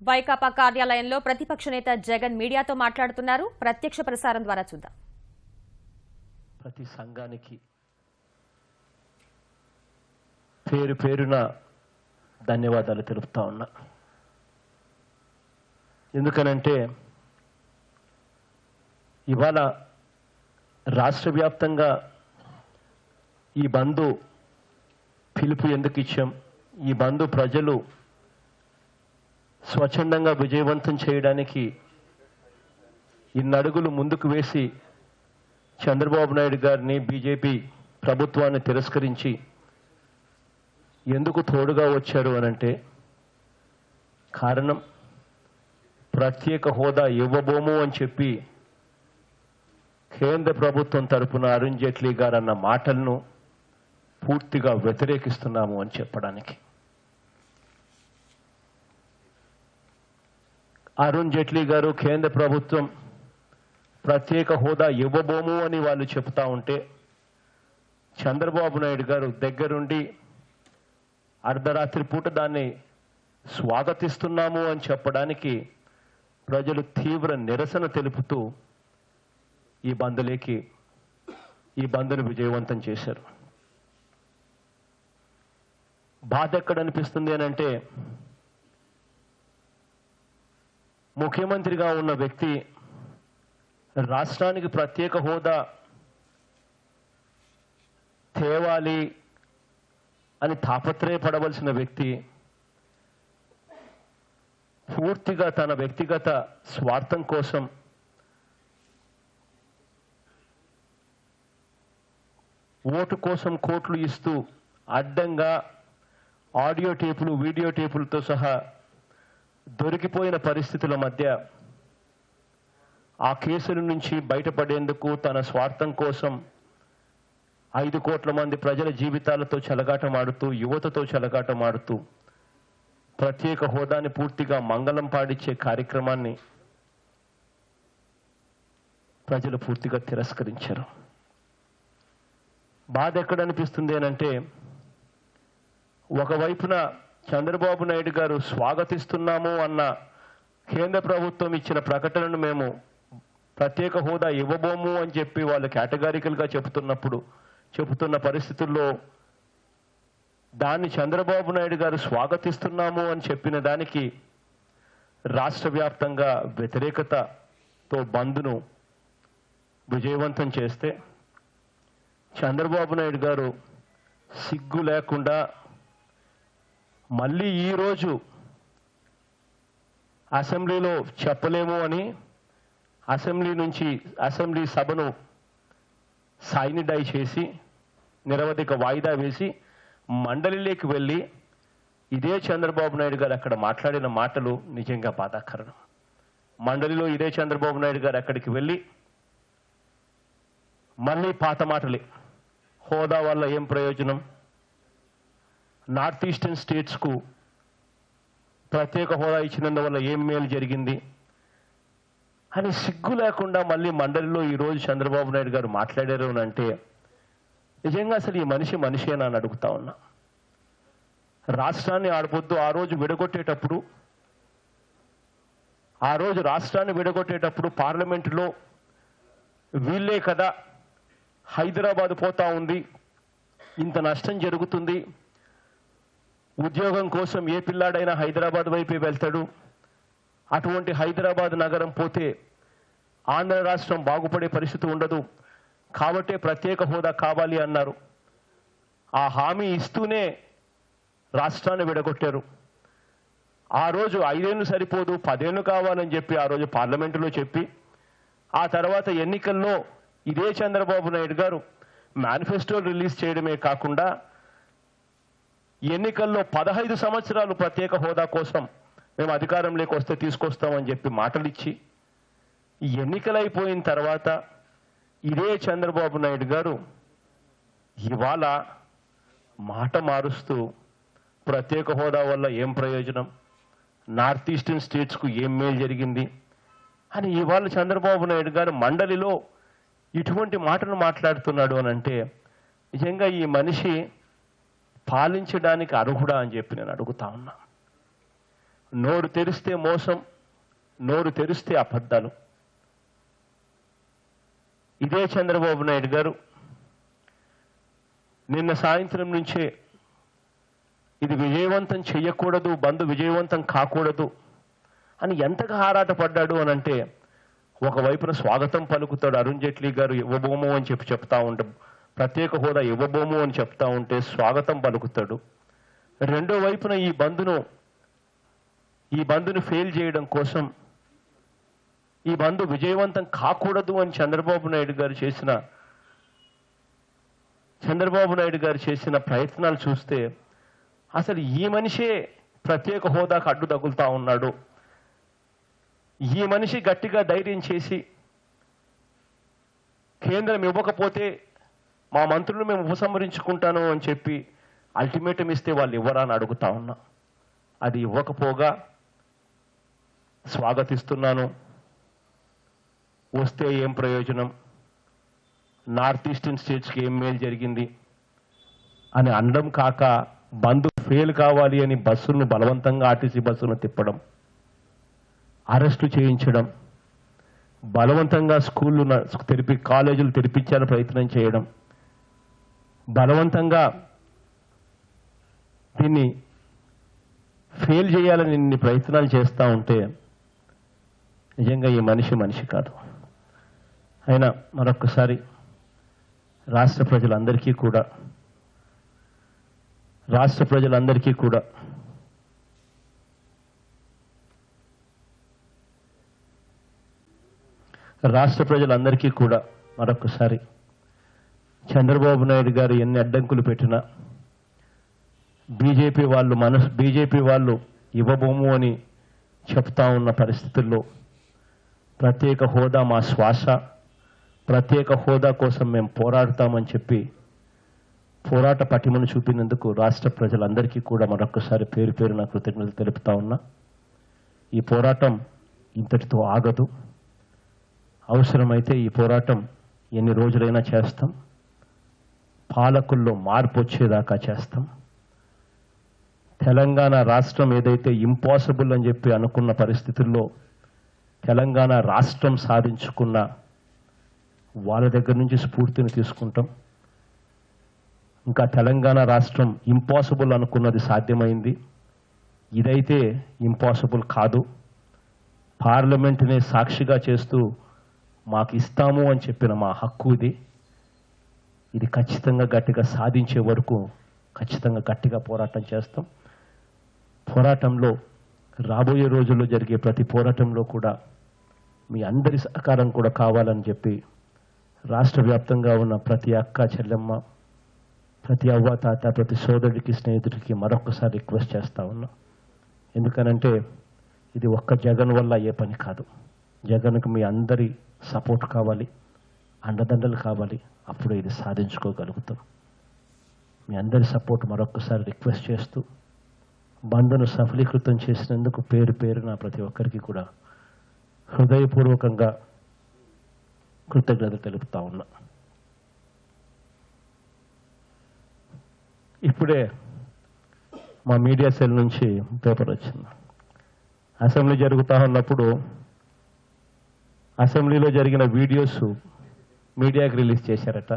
వైకాపా కార్యాలయంలో ప్రతిపక్ష నేత జగన్ మీడియాతో మాట్లాడుతున్నారు. ప్రత్యక్ష ప్రసారం ద్వారా చూద్దాం. ప్రతి సంఘానికి పేరు పేరున ధన్యవాదాలు తెలుపుతా ఉన్నా. ఎందుకనంటే ఇవాళ రాష్ట్ర వ్యాప్తంగా ఈ బంధు పిలుపు ఎందుకు ఇచ్చాం, ఈ బంధు ప్రజలు స్వచ్ఛందంగా విజయవంతం చేయడానికి ఇన్నడుగులు ముందుకు వేసి చంద్రబాబు నాయుడు గారిని బీజేపీ ప్రభుత్వాన్ని తిరస్కరించి ఎందుకు తోడుగా వచ్చారు అనంటే కారణం ప్రత్యేక హోదా ఇవ్వబోము అని చెప్పి కేంద్ర ప్రభుత్వం తరపున అరుణ్ జైట్లీ గారు అన్న మాటలను పూర్తిగా వ్యతిరేకిస్తున్నాము అని చెప్పడానికి. అరుణ్ జైట్లీ గారు కేంద్ర ప్రభుత్వం ప్రత్యేక హోదా ఇవ్వబోము అని వాళ్ళు చెప్తా ఉంటే చంద్రబాబు నాయుడు గారు దగ్గరుండి అర్ధరాత్రి పూట దాన్ని స్వాగతిస్తున్నాము అని చెప్పడానికి ప్రజలు తీవ్ర నిరసన తెలుపుతూ ఈ బంద్ను విజయవంతం చేశారు. బాధ ఎక్కడ అనిపిస్తుంది అని అంటే ముఖ్యమంత్రిగా ఉన్న వ్యక్తి, రాష్ట్రానికి ప్రత్యేక హోదా తేవాలి అని తాపత్రయపడవలసిన వ్యక్తి పూర్తిగా తన వ్యక్తిగత స్వార్థం కోసం ఓటు కోసం కోట్లు ఇస్తూ అడ్డంగా ఆడియో టేపులు, వీడియో టేపులతో సహా దొరికిపోయిన పరిస్థితుల మధ్య ఆ కేసుల నుంచి బయటపడేందుకు తన స్వార్థం కోసం 5 కోట్ల మంది ప్రజల జీవితాలతో చెలగాటమాడుతూ, యువతతో చెలగాటమాడుతూ ప్రత్యేక హోదాని పూర్తిగా మంగళం పాడించే కార్యక్రమాన్ని ప్రజలు పూర్తిగా తిరస్కరించారు. బాధ ఎక్కడ అనిపిస్తుంది అనంటే ఒకవైపున చంద్రబాబు నాయుడు గారు స్వాగతిస్తున్నాము అన్న కేంద్ర ప్రభుత్వం ఇచ్చిన ప్రకటనను మేము ప్రత్యేక హోదా ఇవ్వబోము అని చెప్పి వాళ్ళు కేటగారికల్గా చెబుతున్న పరిస్థితుల్లో దాన్ని చంద్రబాబు నాయుడు గారు స్వాగతిస్తున్నాము అని చెప్పిన దానికి రాష్ట్ర వ్యాప్తంగా వ్యతిరేకతతో బంద్ను విజయవంతం చేస్తే చంద్రబాబు నాయుడు గారు సిగ్గు లేకుండా మళ్ళీ ఈరోజు అసెంబ్లీలో చెప్పలేము అని అసెంబ్లీ సభను సైనిడై చేసి నిరవధిక వాయిదా వేసి మండలిలోకి వెళ్ళి ఇదే చంద్రబాబు నాయుడు గారు అక్కడ మాట్లాడిన మాటలు నిజంగా బాధాకరం. మండలిలో ఇదే చంద్రబాబు నాయుడు గారు అక్కడికి వెళ్ళి మళ్ళీ పాత మాటలే, హోదా వల్ల ఏం ప్రయోజనం, నార్త్ ఈస్టర్న్ స్టేట్స్కు ప్రత్యేక హోదా ఇచ్చినందువల్ల ఏం మేలు జరిగింది అని సిగ్గు లేకుండా మళ్ళీ మండలిలో ఈరోజు చంద్రబాబు నాయుడు గారు మాట్లాడారు అని అంటే నిజంగా అసలు ఈ మనిషేనా అని అడుగుతా ఉన్నా. రాష్ట్రాన్ని ఆడపొద్దు ఆ రోజు రాష్ట్రాన్ని విడగొట్టేటప్పుడు పార్లమెంటులో వీళ్ళే కదా హైదరాబాద్ పోతా ఉంది, ఇంత నష్టం జరుగుతుంది, ఉద్యోగం కోసం ఏ పిల్లాడైనా హైదరాబాద్ వైపే వెళ్తాడు, అటువంటి హైదరాబాద్ నగరం పోతే ఆంధ్ర రాష్ట్రం బాగుపడే పరిస్థితి ఉండదు కాబట్టే ప్రత్యేక హోదా కావాలి అన్నారు. ఆ హామీ ఇస్తూనే రాష్ట్రాన్ని విడగొట్టారు. ఆ రోజు 5 ఏళ్ళు సరిపోదు 10 ఏళ్ళు కావాలని చెప్పి ఆ రోజు పార్లమెంటులో చెప్పి ఆ తర్వాత ఎన్నికల్లో ఇదే చంద్రబాబు నాయుడు గారు మేనిఫెస్టో రిలీజ్ చేయడమే కాకుండా ఎన్నికల్లో 15 సంవత్సరాలు ప్రత్యేక హోదా కోసం మేము అధికారంలోకి వస్తే తీసుకొస్తామని చెప్పి మాటలు ఇచ్చి ఎన్నికలైపోయిన తర్వాత ఇదే చంద్రబాబు నాయుడు గారు ఇవాళ మాట మారుస్తూ ప్రత్యేక హోదా వల్ల ఏం ప్రయోజనం, నార్త్ ఈస్టర్న్ స్టేట్స్కు ఏం మేలు జరిగింది అని ఇవాళ చంద్రబాబు నాయుడు గారు మండలిలో ఇటువంటి మాటలు మాట్లాడుతున్నాడు అని అంటే నిజంగా ఈ మనిషి పాలించడానికి అర్హుడా అని చెప్పి నేను అడుగుతా ఉన్నా. నోరు తెరిస్తే మోసం, నోరు తెరిస్తే అబద్ధాలు. ఇదే చంద్రబాబు నాయుడు గారు నిన్న సాయంత్రం నుంచే ఇది విజయవంతం చెయ్యకూడదు, బంద్ విజయవంతం కాకూడదు అని ఎంతగా ఆరాటపడ్డాడు అని అంటే, ఒకవైపున స్వాగతం పలుకుతాడు, అరుణ్ జైట్లీ గారు ఇవ్వబోము అని చెప్తా ఉంటాం, ప్రత్యేక హోదా ఇవ్వబోము అని చెప్తా ఉంటే స్వాగతం పలుకుతాడు. రెండో వైపున ఈ బంద్ను ఫెయిల్ చేయడం కోసం, ఈ బంద్ విజయవంతం కాకూడదు అని చంద్రబాబు నాయుడు గారు చేసిన ప్రయత్నాలు చూస్తే అసలు ఈ మనిషే ప్రత్యేక హోదాకు అడ్డు తగులుతా ఉన్నాడు. ఈ మనిషి గట్టిగా ధైర్యం చేసి కేంద్రం ఇవ్వకపోతే మా మంత్రులు మేము ఉపసంహరించుకుంటాను అని చెప్పి అల్టిమేటం ఇస్తే వాళ్ళు ఇవ్వరా అని అడుగుతా ఉన్నా. అది ఇవ్వకపోగా స్వాగతిస్తున్నాను, వస్తే ఏం ప్రయోజనం, నార్త్ ఈస్టర్న్ స్టేట్స్కి ఏం మేలు జరిగింది అని అనడం కాక, బంద్ ఫెయిల్ కావాలి అని బస్సులను బలవంతంగా ఆర్టీసీ బస్సులను తిప్పడం, అరెస్టు చేయించడం, బలవంతంగా స్కూళ్ళు కాలేజీలు తెరిపించాలని ప్రయత్నం చేయడం, బలవంతంగా దీన్ని ఫెయిల్ చేయాలని ఇన్ని ప్రయత్నాలు చేస్తూ ఉంటే నిజంగా ఈ మనిషి కాదు. అయినా మరొక్కసారి రాష్ట్ర ప్రజలందరికీ కూడా మరొక్కసారి చంద్రబాబు నాయుడు గారు ఎన్ని అడ్డంకులు పెట్టినా, బీజేపీ వాళ్ళు ఇవ్వబోము అని చెప్తా ఉన్న పరిస్థితుల్లో ప్రత్యేక హోదా మా శ్వాస, ప్రత్యేక హోదా కోసం మేము పోరాడతామని చెప్పి పోరాట పటిమను చూపినందుకు రాష్ట్ర ప్రజలందరికీ కూడా మరొక్కసారి పేరు పేరున కృతజ్ఞతలు తెలుపుతా ఉన్నా. ఈ పోరాటం ఇంతటితో ఆగదు. అవసరమైతే ఈ పోరాటం ఎన్ని రోజులైనా చేస్తాం. పాలకుల్లో మార్పు వచ్చేదాకా చేస్తాం. తెలంగాణ రాష్ట్రం ఏదైతే ఇంపాసిబుల్ అని చెప్పి అనుకున్న పరిస్థితుల్లో తెలంగాణ రాష్ట్రం సాధించుకున్న వాళ్ళ దగ్గర నుంచి స్ఫూర్తిని తీసుకుంటాం. ఇంకా తెలంగాణ రాష్ట్రం ఇంపాసిబుల్ అనుకున్నది సాధ్యమైంది. ఇదైతే ఇంపాసిబుల్ కాదు. పార్లమెంటునే సాక్షిగా చేస్తూ మాకు ఇస్తాము అని చెప్పిన మా హక్కు ఇది ఖచ్చితంగా గట్టిగా సాధించే వరకు ఖచ్చితంగా గట్టిగా పోరాటం చేస్తాం. పోరాటంలో రాబోయే రోజుల్లో జరిగే ప్రతి పోరాటంలో కూడా మీ అందరి సహకారం కూడా కావాలని చెప్పి రాష్ట్ర వ్యాప్తంగా ఉన్న ప్రతి అక్క చెల్లెమ్మ, ప్రతి అవ్వ తాత, ప్రతి సోదరుడికి, స్నేహితుడికి మరొకసారి రిక్వెస్ట్ చేస్తా ఉన్నా. ఎందుకనంటే ఇది ఒక్క జగన్ వల్ల అయ్యే పని కాదు. జగన్కు మీ అందరి సపోర్ట్ కావాలి, అండదండలు కావాలి. అప్పుడు ఇది సాధించుకోగలుగుతాం. మీ అందరి సపోర్ట్ మరొకసారి రిక్వెస్ట్ చేస్తూ బంద్ను సఫలీకృతం చేసినందుకు పేరు పేరున ప్రతి ఒక్కరికి కూడా హృదయపూర్వకంగా కృతజ్ఞతలు తెలుపుతా ఉన్నా. ఇప్పుడే మా మీడియా సెల్ నుంచి పేపర్ వచ్చింది. అసెంబ్లీ జరుగుతూ ఉన్నప్పుడు అసెంబ్లీలో జరిగిన వీడియోస్ మీడియాకి రిలీజ్ చేశారట.